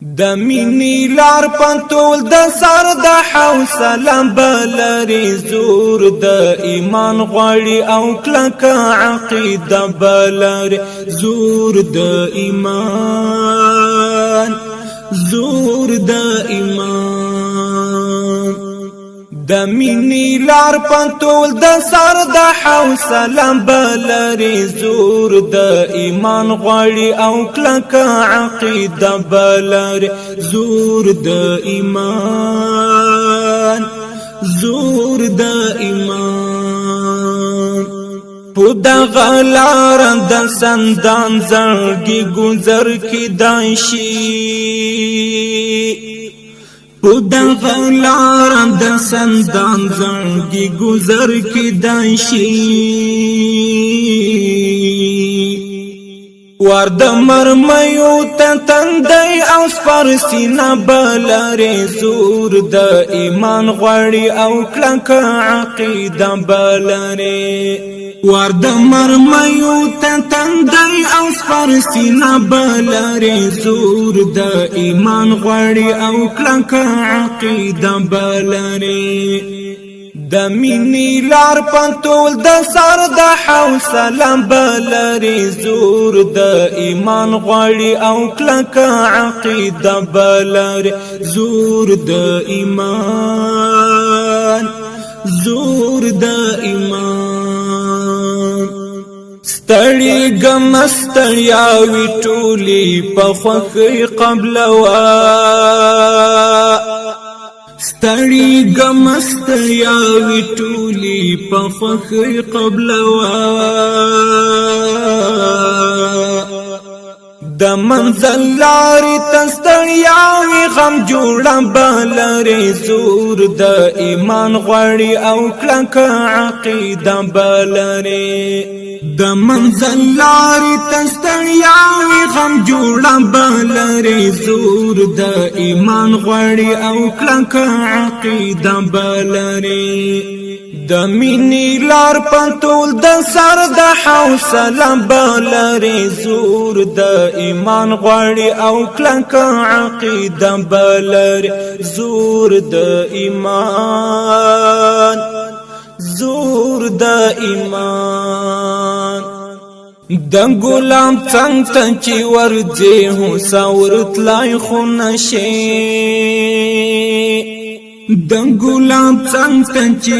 د مینی لار پنتول د سر د حوصله بلری زور د ایمان غواړي او کلک عقیده بلری زور د ایمان زور د ایمان د مینی لار پنتول د سر د حوصله بلری زور د ایمان غواړي او کلک عقیده بلری زور د ایمان زور د ایمان پود غلار د سندان زړګي گذر کی دایشي پود غلار د سندان زړګي گذر کی دایشي ورد مرمیو تندی او سپرسینا بلری زور د ایمان غواړي او کلک عقیده بلری ورد مرمیو تندی او سپرسینا بلری زور د ایمان غواړي او کلک عقیده بلری د مینی لار پنتول د سر د حوصله بلری زور د ایمان غواړي او کلک عقیده بلری زور د ایمان زور د ایمان ستړي غم ستړیا وی ټولي په خوخي قبل وا ستړي غم ستړیا وی ټولي په خوخي قبل وا د منزل لارې تستړیا وی غم جوړه بلری زور د ایمان غواړي او کلک عقیده بلری د منزل لارې تستړیا وی غم جوړه بلری زور د ایمان غواړي او کلک عقیده بلری د مینی لار پنتول د سر د حوصله بلری زور د ایمان غواړي او کلک عقیده بلری زور د ایمان زور د ایمان د ګلام څنګ ته چې ورځي هو ساورت لای خو نشي د ګلام څنګ ته چې